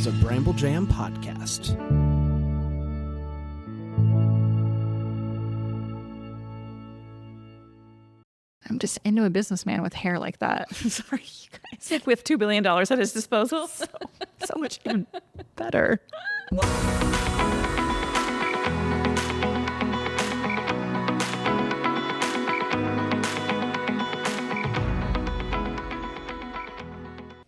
is a Bramble Jam podcast. I'm just into a businessman with hair like that. Sorry, you guys. With $2 billion at his disposal. So much even better.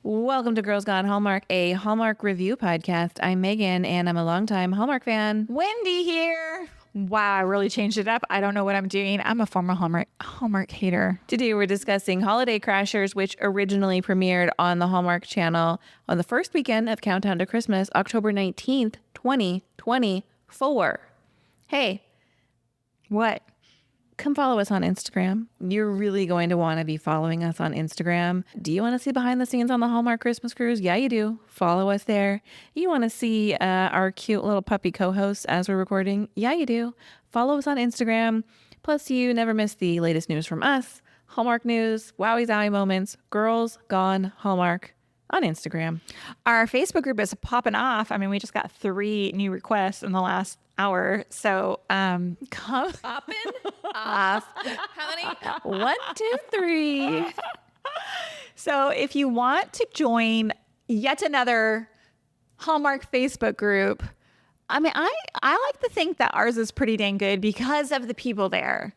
Welcome to Girls Gone Hallmark, a Hallmark review podcast. I'm Megan, and I'm a longtime Hallmark fan. Wendy here. Wow, I really changed it up. I don't know what I'm doing. I'm a former Hallmark hater. Today we're discussing Holiday Crashers, which originally premiered on the Hallmark Channel on the first weekend of Countdown to Christmas, October 19th, 2024. Hey. What? Come follow us on Instagram. You're really going to want to be following us on Instagram. Do you want to see behind the scenes on the Hallmark Christmas Cruise? Yeah, you do. Follow us there. You want to see our cute little puppy co-hosts as we're recording? Yeah, you do. Follow us on Instagram. Plus, you never miss the latest news from us. Hallmark news, Wowie Zowie moments, Girls Gone Hallmark on Instagram. Our Facebook group is popping off. I mean, we just got 3 new requests in the last hour. So come Popping off. How many? 1, 2, 3. So if you want to join yet another Hallmark Facebook group, I mean, I like to think that ours is pretty dang good because of the people there.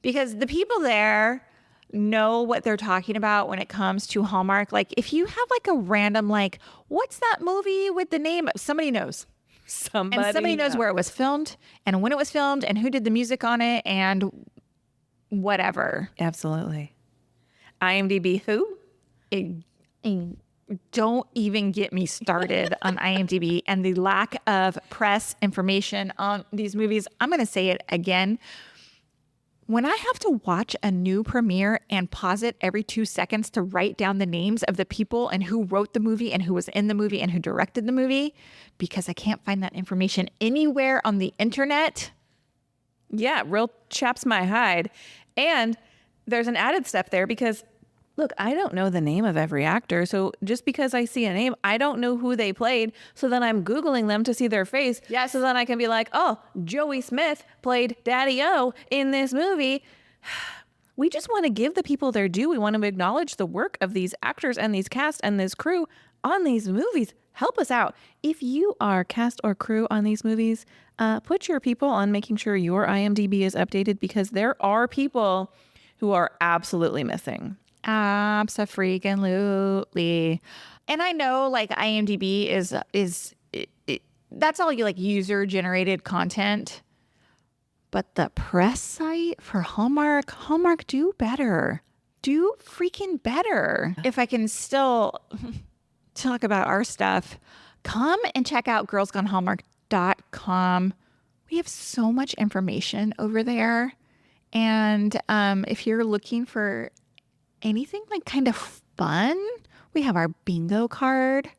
Because the people there know what they're talking about when it comes to Hallmark. Like if you have like a random, like, what's that movie with the name? Somebody knows. Somebody knows where it was filmed and when it was filmed and who did the music on it and whatever. Absolutely. IMDb who? Don't even get me started on IMDb and the lack of press information on these movies. I'm going to say it again. When I have to watch a new premiere and pause it every 2 seconds to write down the names of the people and who wrote the movie and who was in the movie and who directed the movie, because I can't find that information anywhere on the internet. Yeah, real chaps my hide. And there's an added step there because, look, I don't know the name of every actor. So just because I see a name, I don't know who they played. So then I'm Googling them to see their face. Yes. So then I can be like, oh, Joey Smith played Daddy-O in this movie. We just want to give the people their due. We want to acknowledge the work of these actors and these cast and this crew on these movies. Help us out. If you are cast or crew on these movies, put your people on making sure your IMDb is updated because there are people who are absolutely missing. Abso-freaking-lutely. And I know like IMDb is that's all you like user generated content. But the press site for Hallmark do better. Do freaking better. If I can still talk about our stuff, come and check out girlsgonehallmark.com. We have so much information over there. And if you're looking for anything like kind of fun, we have our bingo card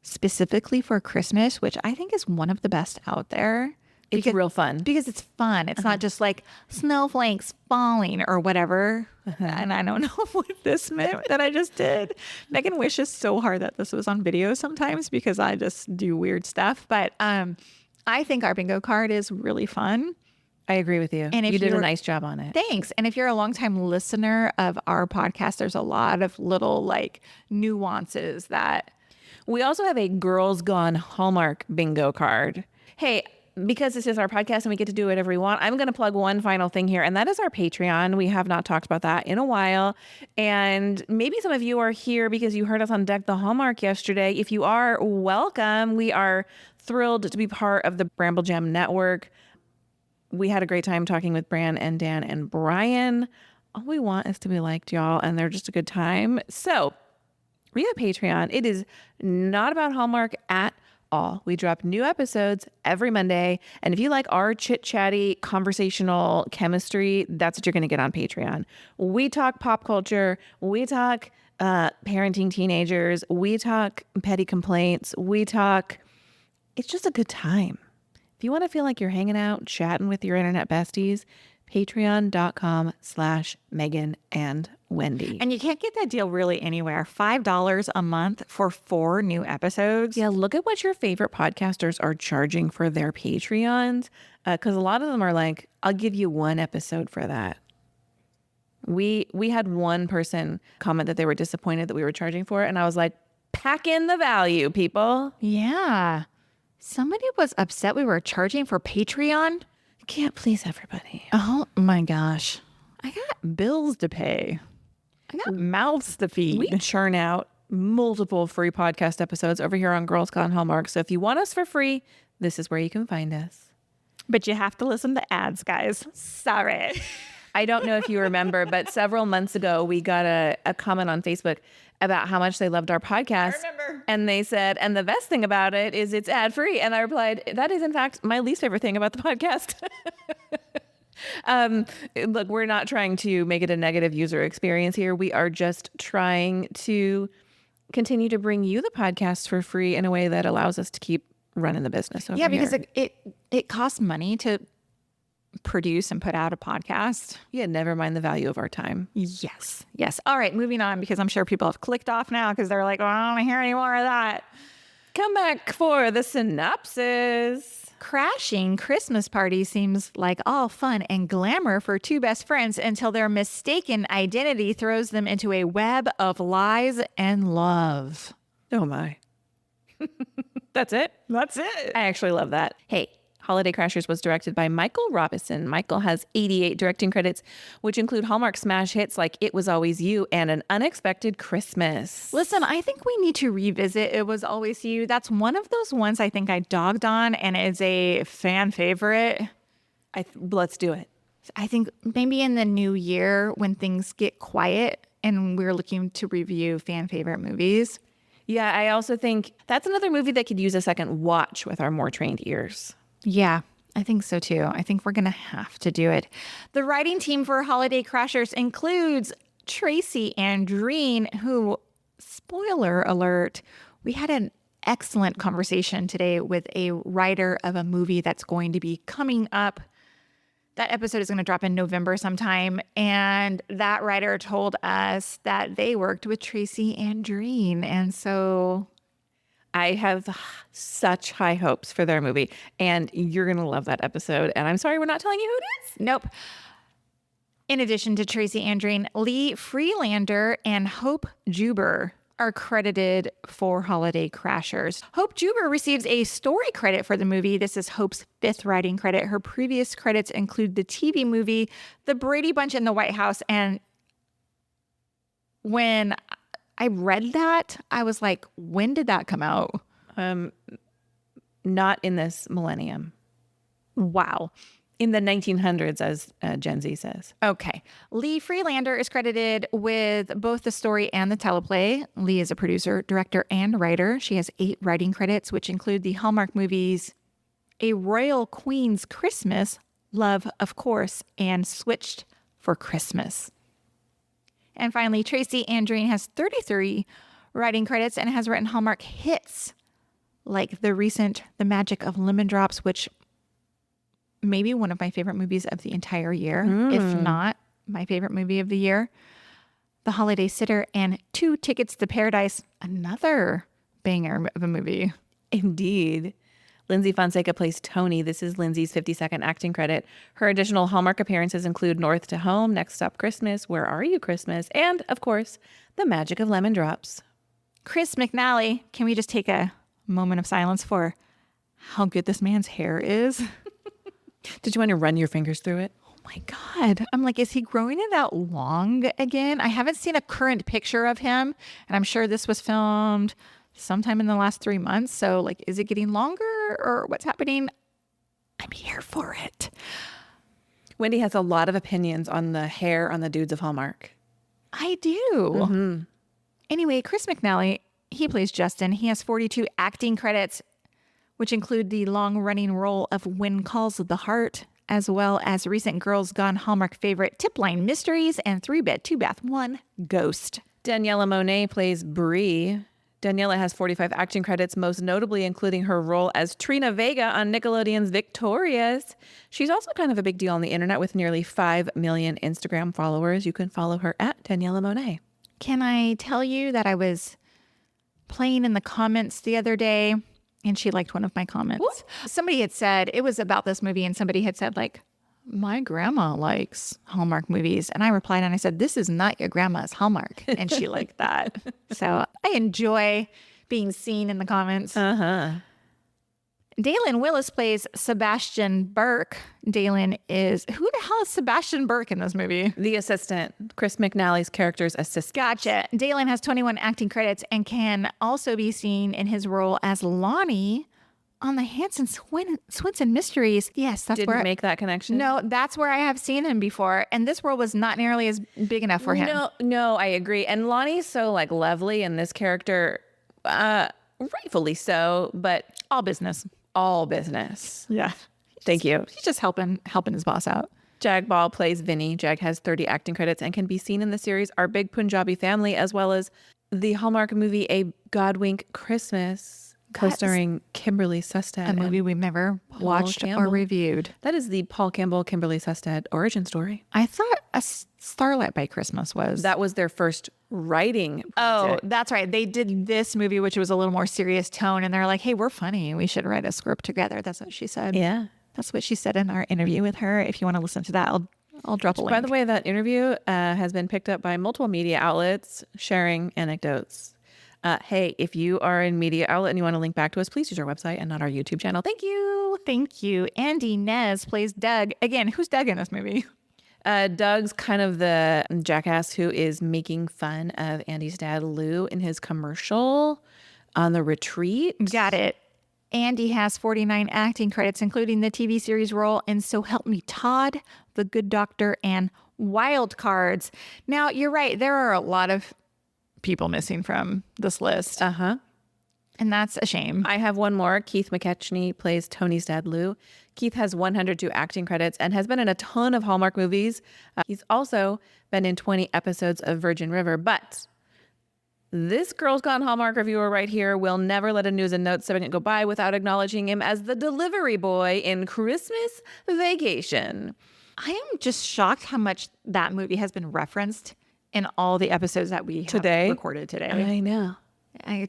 specifically for Christmas, which I think is one of the best out there. It's real fun. Because it's fun. It's not just like snowflakes falling or whatever. And I don't know what this meant that I just did. Megan wishes so hard that this was on video sometimes because I just do weird stuff. But I think our bingo card is really fun. I agree with you. And if you did a nice job on it. Thanks. And if you're a longtime listener of our podcast, there's a lot of little like nuances that. We also have a Girls Gone Hallmark bingo card. Hey, because this is our podcast and we get to do whatever we want, I'm going to plug one final thing here, and that is our Patreon. We have not talked about that in a while. And maybe some of you are here because you heard us on Deck the Hallmark yesterday. If you are, welcome. We are thrilled to be part of the Bramble Jam Network. We had a great time talking with Bran and Dan and Brian. All we want is to be liked, y'all, and they're just a good time. So we have Patreon. It is not about Hallmark at all. We drop new episodes every Monday. And if you like our chit-chatty conversational chemistry, that's what you're going to get on Patreon. We talk pop culture. We talk parenting teenagers. We talk petty complaints. It's just a good time. If you want to feel like you're hanging out, chatting with your internet besties, Patreon.com/Megan and Wendy. And you can't get that deal really anywhere. $5 a month for 4 new episodes. Yeah, look at what your favorite podcasters are charging for their Patreons. Because a lot of them are like, I'll give you 1 episode for that. We had one person comment that they were disappointed that we were charging for it. And I was like, pack in the value, people. Yeah. Somebody was upset we were charging for Patreon. Can't please everybody. Oh my gosh. I got bills to pay. I got mouths to feed. We churn out multiple free podcast episodes over here on Girls Gone Hallmark. So if you want us for free, this is where you can find us. But you have to listen to ads, guys. Sorry. I don't know if you remember, but several months ago, we got a comment on Facebook about how much they loved our podcast. I remember. And they said, and the best thing about it is it's ad free. And I replied, that is in fact my least favorite thing about the podcast. Look, we're not trying to make it a negative user experience here. We are just trying to continue to bring you the podcast for free in a way that allows us to keep running the business over Because here. it costs money to produce and put out a podcast. Yeah, never mind the value of our time. Yes. Yes. All right, moving on, because I'm sure people have clicked off now because they're like, oh, I don't want to hear any more of that. Come back for the synopsis. Crashing Christmas party seems like all fun and glamour for 2 best friends until their mistaken identity throws them into a web of lies and love. Oh my. That's it? That's it. I actually love that. Hey, Holiday Crashers was directed by Michael Robison. Michael has 88 directing credits, which include Hallmark smash hits like It Was Always You and An Unexpected Christmas. Listen, I think we need to revisit It Was Always You. That's one of those ones I think I dogged on and is a fan favorite. Let's do it. I think maybe in the new year when things get quiet and we're looking to review fan favorite movies. Yeah, I also think that's another movie that could use a second watch with our more trained ears. Yeah, I think so too. I think we're going to have to do it. The writing team for Holiday Crashers includes Tracy Andreen, who, spoiler alert, we had an excellent conversation today with a writer of a movie that's going to be coming up. That episode is going to drop in November sometime. And that writer told us that they worked with Tracy Andreen. And so I have such high hopes for their movie, and you're going to love that episode. And I'm sorry we're not telling you who it is. Nope. In addition to Tracy Andreen, Lee Freelander and Hope Juber are credited for Holiday Crashers. Hope Juber receives a story credit for the movie. This is Hope's 5th writing credit. Her previous credits include the TV movie, The Brady Bunch in the White House. And when I read that, I was like, when did that come out? Not in this millennium. Wow. In the 1900s, as Gen Z says. Okay. Lee Freelander is credited with both the story and the teleplay. Lee is a producer, director, and writer. She has 8 writing credits, which include the Hallmark movies A Royal Queen's Christmas, Love, of Course, and Switched for Christmas. And finally, Tracy Andreen has 33 writing credits and has written Hallmark hits like the recent The Magic of Lemon Drops, which may be one of my favorite movies of the entire year, if not my favorite movie of the year. The Holiday Sitter and 2 Tickets to Paradise, another banger of a movie. Indeed. Lindsay Fonseca plays Tony. This is Lindsay's 52nd acting credit. Her additional Hallmark appearances include North to Home, Next Stop Christmas, Where Are You Christmas, and, of course, The Magic of Lemon Drops. Chris McNally, can we just take a moment of silence for how good this man's hair is? Did you want to run your fingers through it? Oh my God. I'm like, is he growing it out long again? I haven't seen a current picture of him, and I'm sure this was filmed sometime in the last 3 months. So, like, is it getting longer or what's happening? I'm here for it. Wendy has a lot of opinions on the hair on the dudes of Hallmark. I do. Anyway, Chris McNally, he plays Justin. He has 42 acting credits, which include the long-running role of When Calls the Heart, as well as recent Girls Gone Hallmark favorite Tip Line Mysteries and 3-Bed, 2-Bath, 1 Ghost. Daniela Monet plays Bree. Daniela has 45 acting credits, most notably including her role as Trina Vega on Nickelodeon's Victorious. She's also kind of a big deal on the internet with nearly 5 million Instagram followers. You can follow her at Daniela Monet. Can I tell you that I was playing in the comments the other day and she liked one of my comments? Whoop. Somebody had said, it was about this movie, and somebody had said, like, my grandma likes Hallmark movies. And I replied and I said, this is not your grandma's Hallmark. And she liked that. So I enjoy being seen in the comments. Dalen Willis plays Sebastian Burke. Dalen is, who the hell is Sebastian Burke in this movie? The assistant, Chris McNally's character's assistant. Gotcha. Dalen has 21 acting credits and can also be seen in his role as Lonnie on the Hanson Swinson Mysteries. Yes, that's Didn't where make that connection. No, that's where I have seen him before. And this role was not nearly as big enough for him. No, I agree. And Lonnie's so like lovely in this character, rightfully so, but All business. all business. Yeah. Thank you. He's just helping his boss out. Jag Ball plays Vinny. Jag has 30 acting credits and can be seen in the series Our Big Punjabi Family, as well as the Hallmark movie A Godwink Christmas, co-starring Kimberly Sustad. A movie we've never watched or Campbell. reviewed. That is the Paul Campbell, Kimberly Sustad origin story. I thought A Starlight by Christmas was. That was their first writing Oh, project. that's right. They did this movie, which was a little more serious tone. And they're like, hey, we're funny. We should write a script together. That's what she said. Yeah. That's what she said in our interview with her. If you want to listen to that, I'll drop a link. By the way, that interview has been picked up by multiple media outlets sharing anecdotes. Hey, if you are a media outlet and you want to link back to us, please use our website and not our YouTube channel. Thank you. Thank you. Andy Nez plays Doug. Again, who's Doug in this movie? Doug's kind of the jackass who is making fun of Andy's dad, Lou, in his commercial on the retreat. Got it. Andy has 49 acting credits, including the TV series role in So Help Me Todd, The Good Doctor, and Wild Cards. Now, you're right. There are a lot of people missing from this list. And that's a shame. I have one more. Keith McKechnie plays Tony's dad, Lou. Keith has 102 acting credits and has been in a ton of Hallmark movies. He's also been in 20 episodes of Virgin River. But this Girls Gone Hallmark reviewer right here will never let a news and notes segment go by without acknowledging him as the delivery boy in Christmas Vacation. I am just shocked how much that movie has been referenced in all the episodes that we have recorded today. I know.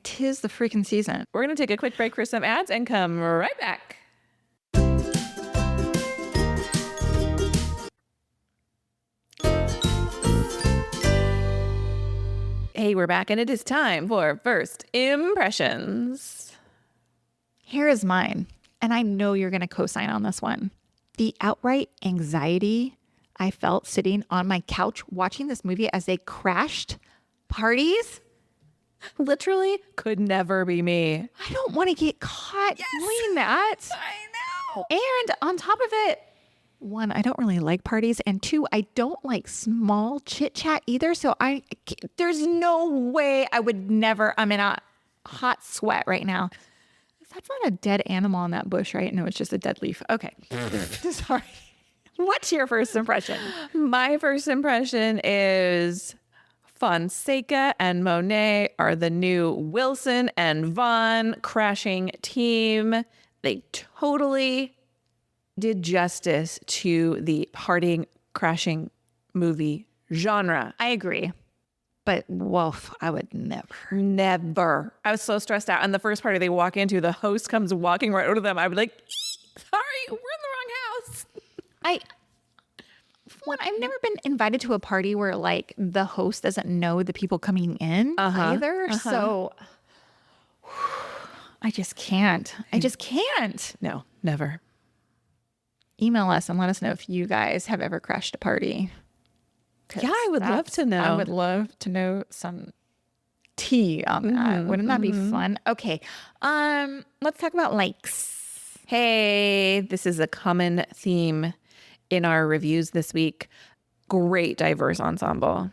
Tis the freaking season. We're going to take a quick break for some ads and come right back. Hey, we're back, and it is time for First Impressions. Here is mine, and I know you're going to co-sign on this one. The outright anxiety I felt sitting on my couch watching this movie as they crashed parties. Literally could never be me. I don't want to get caught doing that. I know. And on top of it, one, I don't really like parties. And two, I don't like small chit chat either. So there's no way I would never, I'm in a hot sweat right now. That's not a dead animal in that bush, right? No, it's just a dead leaf. Okay. Sorry. What's your first impression? My first impression is Fonseca and Monet are the new Wilson and Vaughn crashing team. They totally did justice to the partying, crashing movie genre. I agree. But woof, I would never. Never. I was so stressed out. And the first party they walk into, the host comes walking right over to them. I would like, sorry, we're in the wrong house. I've never been invited to a party where like the host doesn't know the people coming in either. So I just can't. No, never. Email us and let us know if you guys have ever crashed a party. Yeah, I would love to know. I would love to know some tea on that. Wouldn't that be fun? Okay. Let's talk about likes. Hey, this is a common theme in our reviews this week. Great diverse ensemble.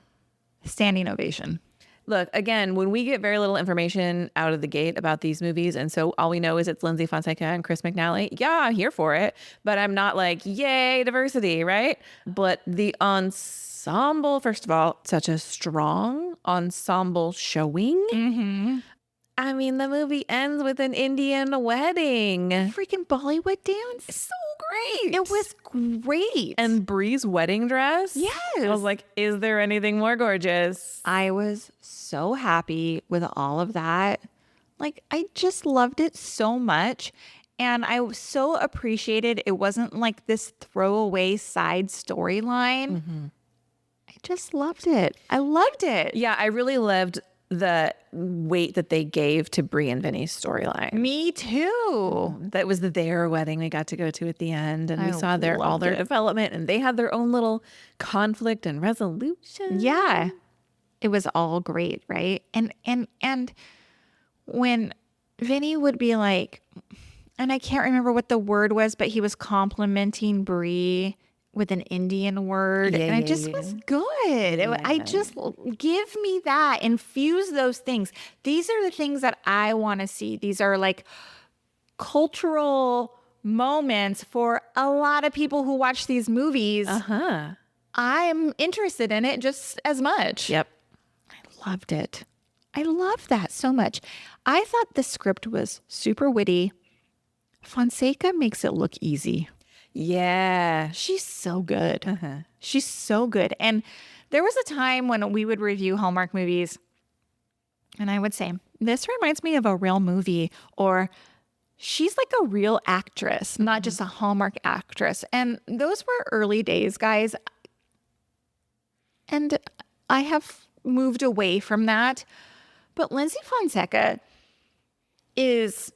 Standing ovation. Look, again, when we get very little information out of the gate about these movies, and so all we know is it's Lindsay Fonseca and Chris McNally, yeah, I'm here for it. But I'm not like, yay, diversity, right? But the ensemble, first of all, such a strong ensemble showing. I mean, the movie ends with an Indian wedding. Freaking Bollywood dance. So great. It was great. And Bree's wedding dress. Yes. I was like, is there anything more gorgeous? I was so happy with all of that. Like, I just loved it so much. And I so appreciated it wasn't like this throwaway side storyline. I just loved it. I loved it. Yeah, I really loved the weight that they gave to Bree and Vinny's storyline. Me too. That was their wedding we got to go to at the end, and we I saw all loved their it. development, and they had their own little conflict and resolution. Yeah. It was all great, right? And when Vinny would be like, and I can't remember what the word was, but he was complimenting Bree with an Indian word. Yeah, and it yeah, just yeah. was good. I just give me that, infuse those things. These are the things that I want to see. These are like cultural moments for a lot of people who watch these movies. Huh. I'm interested in it just as much. Yep. I loved it. I loved that so much. I thought the script was super witty. Fonseca makes it look easy. Yeah. She's so good. She's so good. And there was a time when we would review Hallmark movies and I would say, this reminds me of a real movie, or she's like a real actress, not just a Hallmark actress. And those were early days, guys. And I have moved away from that. But Lindsay Fonseca is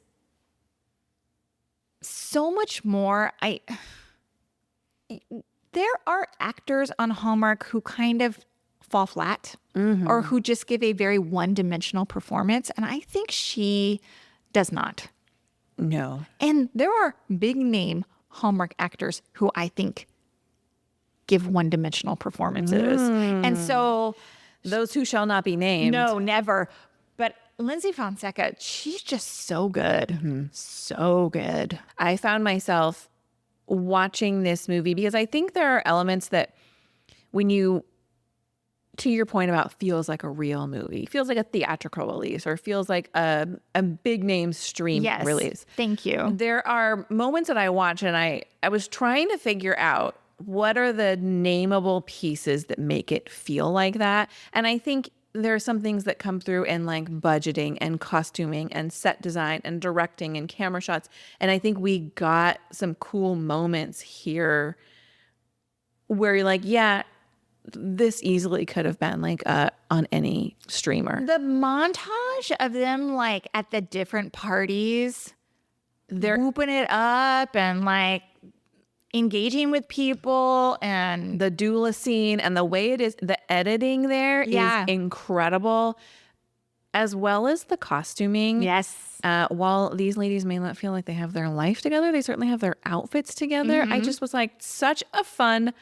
so much more. There are actors on Hallmark who kind of fall flat or who just give a very one-dimensional performance. And I think she does not. No. And there are big name Hallmark actors who I think give one-dimensional performances. And so Those who shall not be named. no, never. But Lindsay Fonseca, she's just so good. So good. I found myself watching this movie because I think there are elements that when you, to your point about feels like a real movie, feels like a theatrical release or feels like a big name stream Yes. release. Thank you. There are moments that I watch and I was trying to figure out what are the nameable pieces that make it feel like that. And I think there are some things that come through in like budgeting and costuming and set design and directing and camera shots. And I think we got some cool moments here where you're like, yeah, this easily could have been like on any streamer. The montage of them like at the different parties, they're whooping it up and like engaging with people, and The doula scene and the way it is, the editing there Yeah. is incredible, as well as the costuming. yes. While these ladies may not feel like they have their life together, they certainly have their outfits together. I just was like, such a fun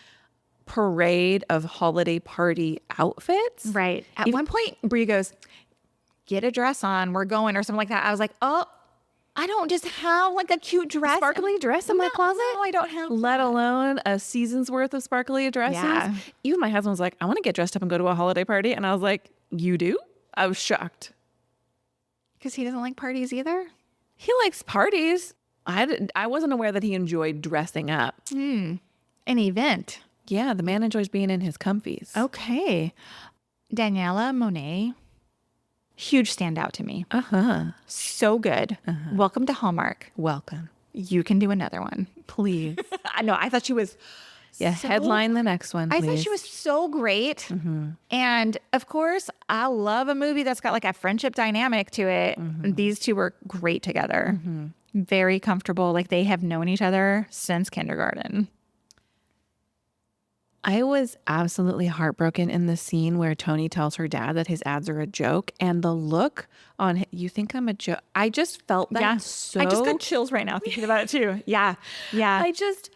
parade of holiday party outfits. Right. At one point, Brie goes, get a dress on, we're going, or something like that. I was like, oh, I don't just have like a cute dress. Sparkly dress in my closet? No, I don't have. Let alone a season's worth of sparkly dresses. Yeah. Even my husband was like, I want to get dressed up and go to a holiday party. And I was like, you do? I was shocked. Because he doesn't like parties either. He likes parties. I wasn't aware that he enjoyed dressing up. An event. Yeah, the man enjoys being in his comfies. Okay. Daniela Monet, huge standout to me. So good. Welcome to Hallmark. Welcome. You can do another one. Please. I know. I thought she was. Yeah, so- headline the next one, I please. thought she was so great. And of course, I love a movie that's got like a friendship dynamic to it. These two were great together. Very comfortable. Like they have known each other since kindergarten. I was absolutely heartbroken in the scene where Tony tells her dad that his ads are a joke, and the look on you think I'm a joke. I just felt that so. I just got chills right now thinking about it too. Yeah. Yeah. I just,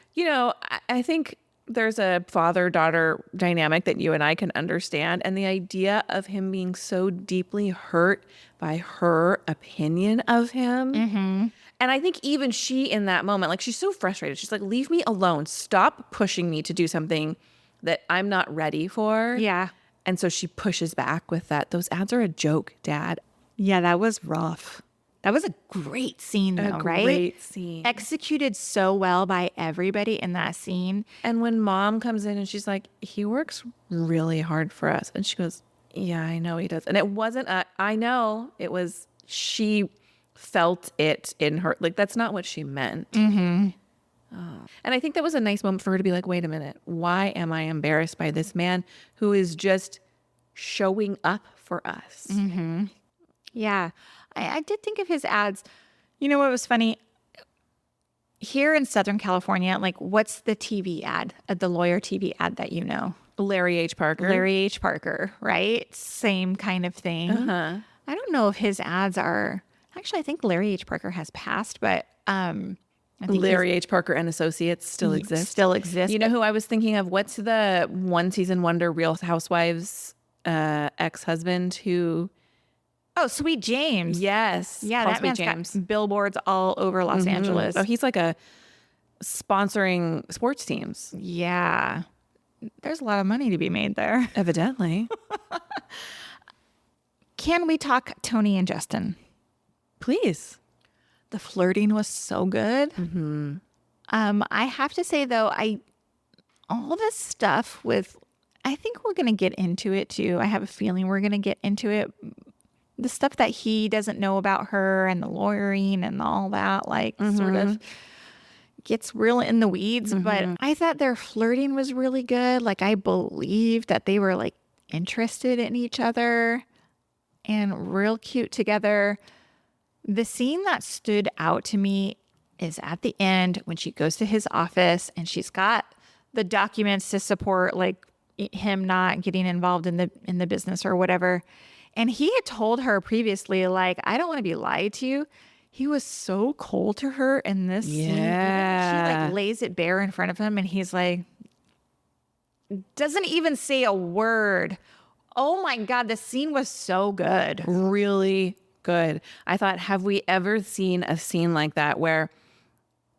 I think there's a father-daughter dynamic that you and I can understand, and the idea of him being so deeply hurt by her opinion of him. And I think even she in that moment, like she's so frustrated. She's like, leave me alone. Stop pushing me to do something that I'm not ready for. Yeah. And so she pushes back with that. Those ads are a joke, Dad. Yeah, that was rough. That was a great scene, though, right? Great scene. Executed so well by everybody in that scene. And when mom comes in and she's like, he works really hard for us. And she goes, yeah, I know he does. And it wasn't I know. It was, she felt it in her. Like, that's not what she meant. Mm-hmm. Oh. And I think that was a nice moment for her to be like, wait a minute. Why am I embarrassed by this man who is just showing up for us? Mm-hmm. Yeah. I did think of his ads. You know what was funny? Here in Southern California, like, what's the TV ad, the lawyer TV ad that you know? Larry H. Parker. Larry H. Parker, right? Same kind of thing. Uh-huh. I don't know if his ads are... Actually, I think Larry H. Parker has passed, but I think Larry H. Parker and Associates still exist. Still exists. You know who I was thinking of? What's the one season wonder Real Housewives ex-husband who... Oh, Sweet James. Yes. Yeah, Paul that Sweet man's got billboards all over Los Angeles. Oh, he's like a sponsoring sports teams. Yeah. There's a lot of money to be made there. Evidently. Can we talk Tony and Justin? Please. The flirting was so good. Mm-hmm. I have to say, though, all this stuff with... I think we're going to get into it, too. I have a feeling we're going to get into it. The stuff that he doesn't know about her and the lawyering and all that, like, sort of gets real in the weeds. But I thought their flirting was really good. Like, I believed that they were, like, interested in each other and real cute together. The scene that stood out to me is at the end when she goes to his office and she's got the documents to support, like, him not getting involved in the business or whatever. And he had told her previously, like, I don't want to be lied to you. He was so cold to her in this scene. She like lays it bare in front of him and he's like, doesn't even say a word. Oh my God, the scene was so good. Really good. I thought, have we ever seen a scene like that where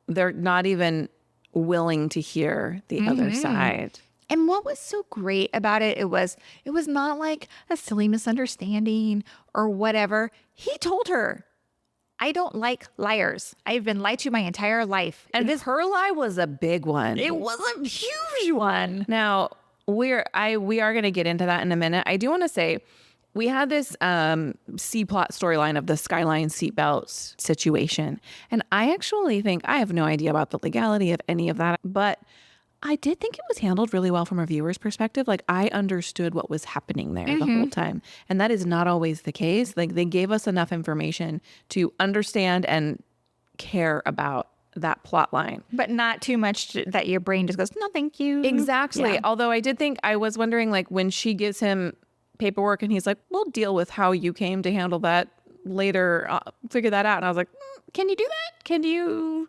they're not even willing to hear the other side? And what was so great about it, it was not like a silly misunderstanding or whatever. He told her, I don't like liars. I've been lied to my entire life. And her lie was a big one. It was a huge one. Now, we are going to get into that in a minute. I do want to say, we had this C-plot storyline of the Skyline seatbelt situation. And I actually think, I have no idea about the legality of any of that, but I did think it was handled really well from a viewer's perspective. Like, I understood what was happening there the whole time. And that is not always the case. Like, they gave us enough information to understand and care about that plot line. But not too much that your brain just goes, no, thank you. Exactly. Yeah. Although I did think, I was wondering, like, when she gives him paperwork and he's like, we'll deal with how you came to handle that later, figure that out. And I was like, can you do that? Can you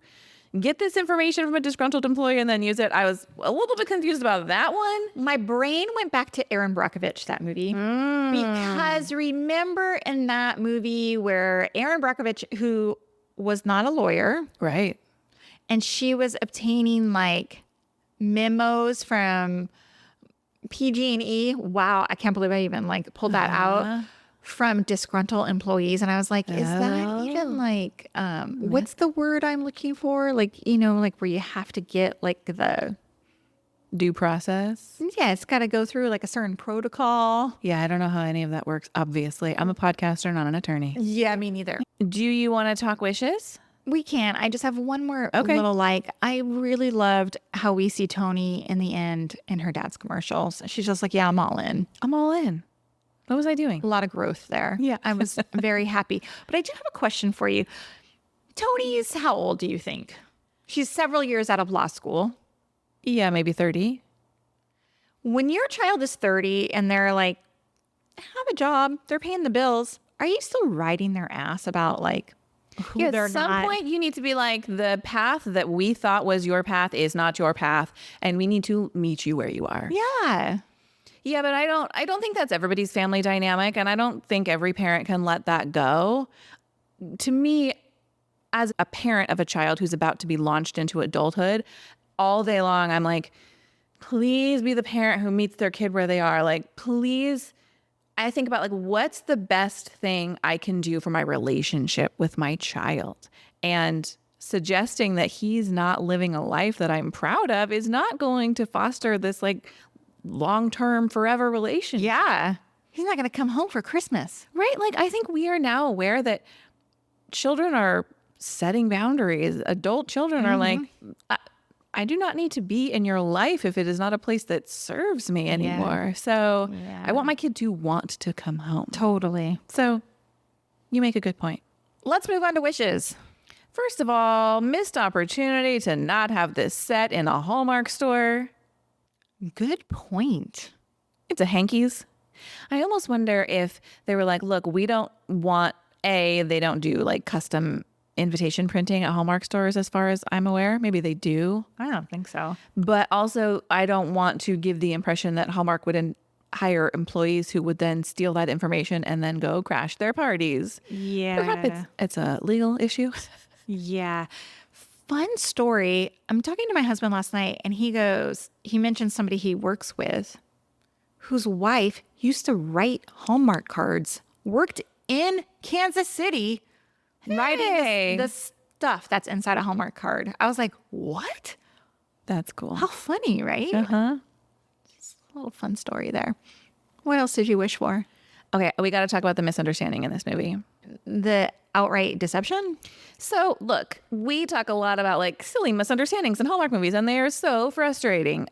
get this information from a disgruntled employee and then use it? I was a little bit confused about that one. My brain went back to Erin Brockovich, that movie. Because remember in that movie where Erin Brockovich, who was not a lawyer, Right. and she was obtaining like memos from PG&E. Wow, I can't believe I even like pulled that out from disgruntled employees. And I was like, is that even like, what's the word I'm looking for? Like, you know, like where you have to get like the Due process. Yeah, it's got to go through like a certain protocol. Yeah, I don't know how any of that works, obviously. I'm a podcaster, not an attorney. Yeah, me neither. Do you want to talk wishes? We can. I just have one more Okay. little like. I really loved how we see Tony in the end in her dad's commercials. She's just like, yeah, I'm all in. I'm all in. What was I doing? A lot of growth there. Yeah. I was very happy. But I do have a question for you. Tony's how old do you think? She's several years out of law school. Yeah, maybe 30. When your child is 30 and they're like, have a job, they're paying the bills, are you still riding their ass about like who they're At some not? point, you need to be like, the path that we thought was your path is not your path, and we need to meet you where you are. Yeah. Yeah, but I don't think that's everybody's family dynamic, and I don't think every parent can let that go. To me, as a parent of a child who's about to be launched into adulthood, all day long, I'm like, please be the parent who meets their kid where they are. Like, please I think about like, what's the best thing I can do for my relationship with my child? And suggesting that he's not living a life that I'm proud of is not going to foster this like long-term forever relationship. Yeah. He's not going to come home for Christmas. Right? Like, I think we are now aware that children are setting boundaries. Adult children are like, I do not need to be in your life if it is not a place that serves me anymore. So I want my kid to want to come home. Totally. So you make a good point. Let's move on to wishes. First of all, missed opportunity to not have this set in a Hallmark store. Good point. It's a Hanky's. I almost wonder if they were like, look, we don't want they don't do like custom invitation printing at Hallmark stores as far as I'm aware. Maybe they do. I don't think so. But also, I don't want to give the impression that Hallmark would hire employees who would then steal that information and then go crash their parties. Yeah. Perhaps it's a legal issue. Yeah. Fun story. I'm talking to my husband last night and he mentioned somebody he works with whose wife used to write Hallmark cards, worked in Kansas City, writing the stuff that's inside a Hallmark card. I was like, what? That's cool. How funny, right? Uh-huh. Just a little fun story there. What else did you wish for? Okay, we got to talk about the misunderstanding in this movie. The outright deception? So, look, we talk a lot about like silly misunderstandings in Hallmark movies, and they are so frustrating.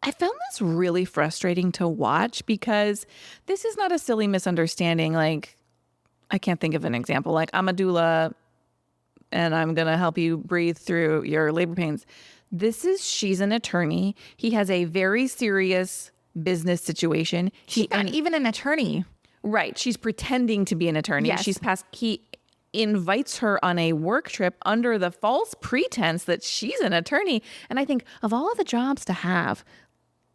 I found this really frustrating to watch because this is not a silly misunderstanding. Like, I can't think of an example. Like, I'm a doula and I'm going to help you breathe through your labor pains. She's an attorney. He has a very serious business situation. She's not even an attorney. Right. She's pretending to be an attorney. Yes. He invites her on a work trip under the false pretense that she's an attorney. And I think of all of the jobs to have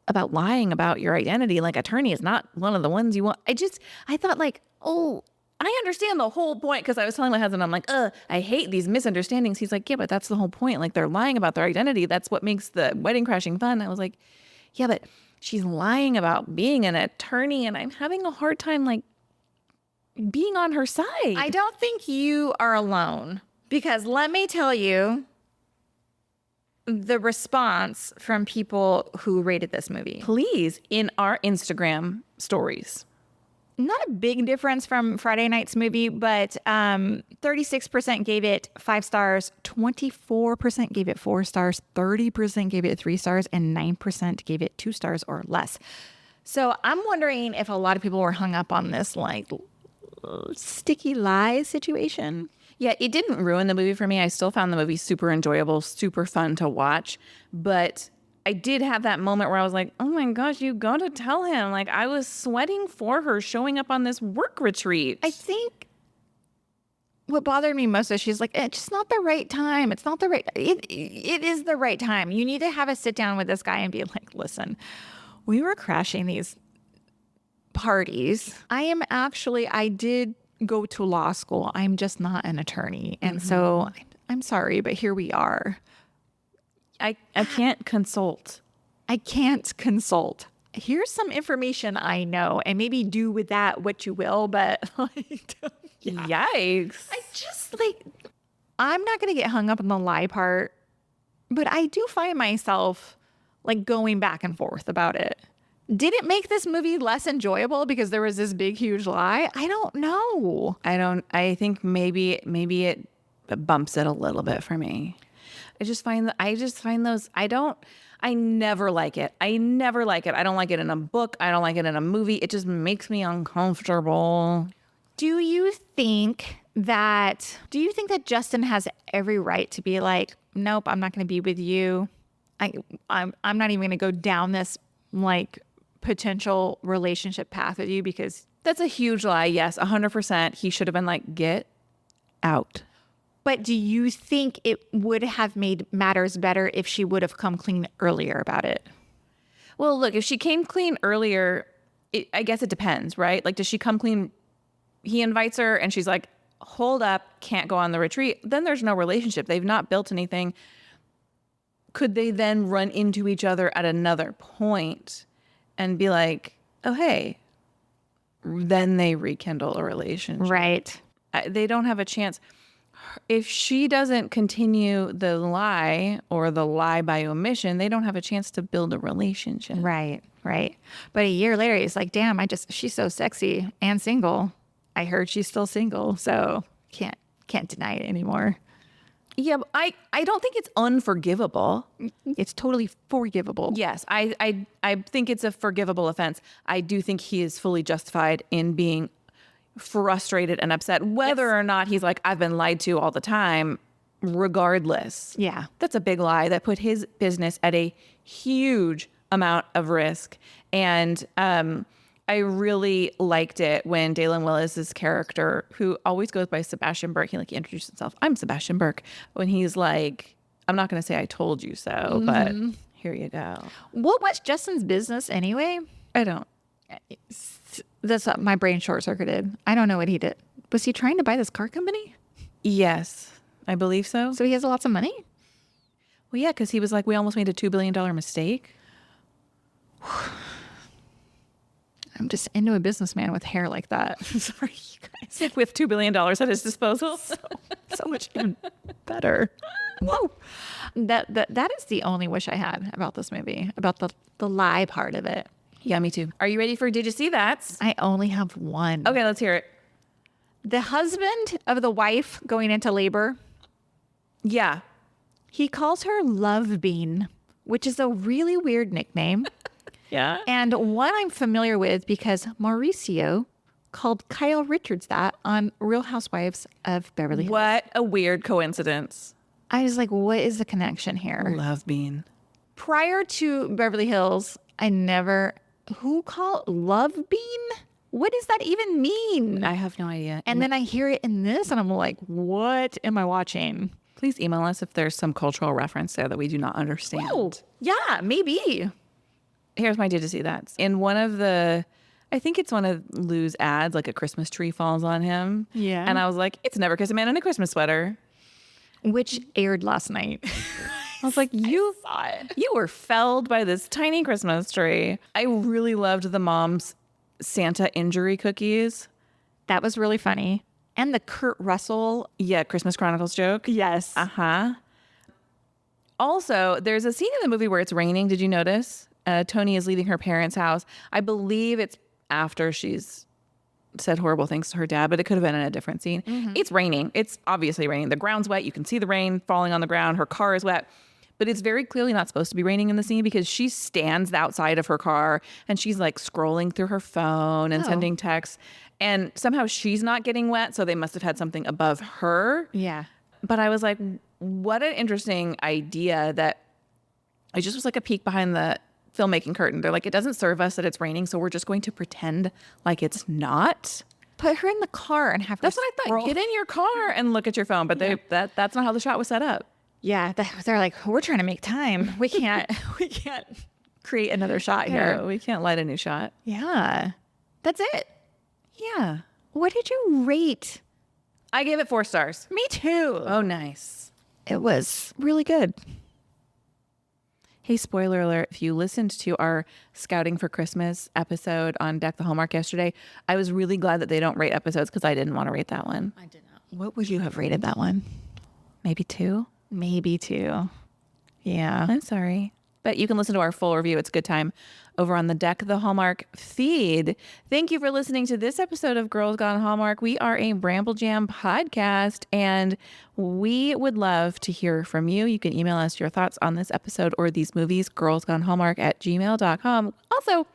about lying about your identity, like attorney is not one of the ones you want. I thought like, oh, I understand the whole point, because I was telling my husband, I'm like, I hate these misunderstandings. He's like, yeah, but that's the whole point. Like, they're lying about their identity. That's what makes the wedding crashing fun. I was like, yeah, but she's lying about being an attorney, and I'm having a hard time like being on her side. I don't think you are alone, because let me tell you the response from people who rated this movie. Please, in our Instagram stories. Not a big difference from Friday night's movie, but 36% gave it 5 stars, 24% gave it 4 stars, 30% gave it 3 stars, and 9% gave it 2 stars or less. So I'm wondering if a lot of people were hung up on this like sticky lie situation. Yeah, it didn't ruin the movie for me. I still found the movie super enjoyable, super fun to watch. But I did have that moment where I was like, oh my gosh, you got to tell him. Like, I was sweating for her showing up on this work retreat. I think what bothered me most is she's like, it's just not the right time. It's not the right, it is the right time. You need to have a sit down with this guy and be like, listen, we were crashing these parties. I did go to law school. I'm just not an attorney. And so I'm sorry, but here we are. I can't consult. I can't consult. Here's some information I know, and maybe do with that what you will, but like, Yikes. I just like, I'm not going to get hung up on the lie part, but I do find myself like going back and forth about it. Did it make this movie less enjoyable because there was this big, huge lie? I don't know. I think maybe it bumps it a little bit for me. I never like it. I never like it. I don't like it in a book. I don't like it in a movie. It just makes me uncomfortable. Do you think that Justin has every right to be like, nope, I'm not going to be with you. I'm not even going to go down this like potential relationship path with you? Because that's a huge lie. Yes, 100%. He should have been like, get out. But do you think it would have made matters better if she would have come clean earlier about it? Well, look, if she came clean earlier, I guess it depends, right? Like, does she come clean? He invites her and she's like, hold up, can't go on the retreat. Then there's no relationship. They've not built anything. Could they then run into each other at another point and be like, oh, hey, then they rekindle a relationship. Right. They don't have a chance. If she doesn't continue the lie or the lie by omission, they don't have a chance to build a relationship. Right. Right. But a year later, he's like, damn, she's so sexy and single. I heard she's still single. So can't deny it anymore. Yeah, but I don't think it's unforgivable. It's totally forgivable. Yes, I think it's a forgivable offense. I do think he is fully justified in being frustrated and upset, whether or not he's like, I've been lied to all the time, regardless. Yeah. That's a big lie that put his business at a huge amount of risk. And I really liked it when Dalen Willis's character, who always goes by Sebastian Burke, he introduced himself. I'm Sebastian Burke. When he's like, I'm not going to say I told you so, but here you go. What was Justin's business anyway? I don't. That's my brain short circuited. I don't know what he did. Was he trying to buy this car company? Yes, I believe so. So he has lots of money? Well, yeah, because he was like, we almost made a $2 billion mistake. I'm just into a businessman with hair like that. Sorry, you guys. With $2 billion at his disposal. So much even better. Whoa. That is the only wish I had about this movie, about the lie part of it. Yeah, me too. Are you ready for Did You See That? I only have one. Okay, let's hear it. The husband of the wife going into labor, Yeah. he calls her Love Bean, which is a really weird nickname. Yeah. And one I'm familiar with because Mauricio called Kyle Richards that on Real Housewives of Beverly Hills. What a weird coincidence. I was like, what is the connection here? Love Bean. Prior to Beverly Hills, who called Love Bean? What does that even mean? I have no idea. And then I hear it in this and I'm like, what am I watching? Please email us if there's some cultural reference there that we do not understand. Oh, yeah, maybe. Here's my Did You See That? In one of the, I think it's one of Lou's ads, like a Christmas tree falls on him. Yeah. And I was like, it's Never Kiss a Man in a Christmas Sweater. Which aired last night. I was like, you were felled by this tiny Christmas tree. I really loved the mom's Santa injury cookies. That was really funny. And the Kurt Russell. Yeah, Christmas Chronicles joke. Yes. Uh-huh. Also, there's a scene in the movie where it's raining. Did you notice? Tony is leaving her parents' house. I believe it's after she's said horrible things to her dad, but it could have been in a different scene. Mm-hmm. It's raining. It's obviously raining. The ground's wet. You can see the rain falling on the ground. Her car is wet. But it's very clearly not supposed to be raining in the scene because she stands outside of her car and she's like scrolling through her phone and sending texts. And somehow she's not getting wet. So they must have had something above her. Yeah. But I was like, what an interesting idea that it just was like a peek behind the filmmaking curtain. They're like, it doesn't serve us that it's raining. So we're just going to pretend like it's not. Put her in the car and have her That's what I thought. Get in your car and look at your phone. But that's not how the shot was set up. Yeah, they're like, we're trying to make time. We can't create another shot here. No, we can't light a new shot. Yeah, that's it. Yeah. What did you rate? I gave it 4 stars. Me too. Oh, nice. It was really good. Hey, spoiler alert. If you listened to our Scouting for Christmas episode on Deck the Hallmark yesterday, I was really glad that they don't rate episodes because I didn't want to rate that one. I did not. What would you have rated that one? Maybe 2. Maybe 2. Yeah. I'm sorry. But you can listen to our full review. It's a good time over on the Deck the Hallmark feed. Thank you for listening to this episode of Girls Gone Hallmark. We are a Bramble Jam podcast, and we would love to hear from you. You can email us your thoughts on this episode or these movies, girlsgonehallmark@gmail.com. Also,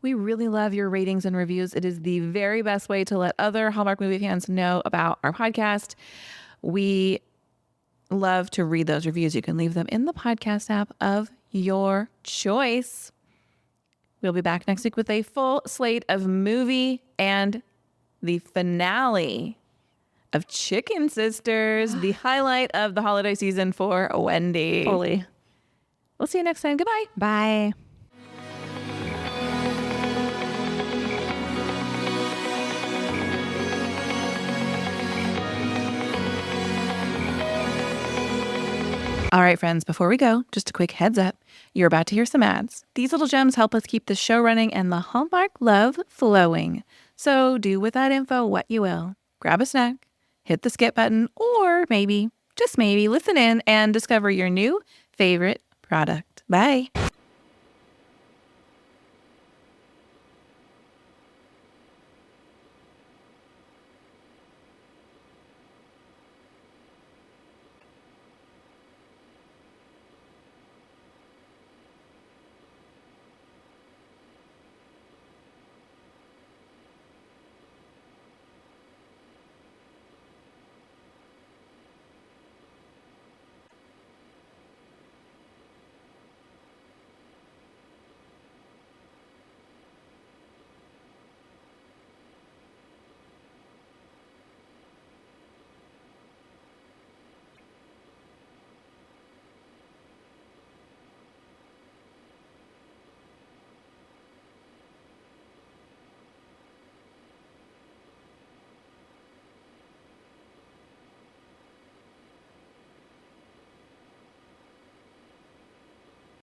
we really love your ratings and reviews. It is the very best way to let other Hallmark movie fans know about our podcast. We love to read those reviews. You can leave them in the podcast app of your choice. We'll be back next week with a full slate of movie and the finale of Chicken Sisters, the highlight of the holiday season for Wendy. Fully. We'll see you next time. Goodbye. Bye. All right, friends, before we go, just a quick heads up. You're about to hear some ads. These little gems help us keep the show running and the Hallmark love flowing. So do with that info what you will. Grab a snack, hit the skip button, or maybe, just maybe, listen in and discover your new favorite product. Bye.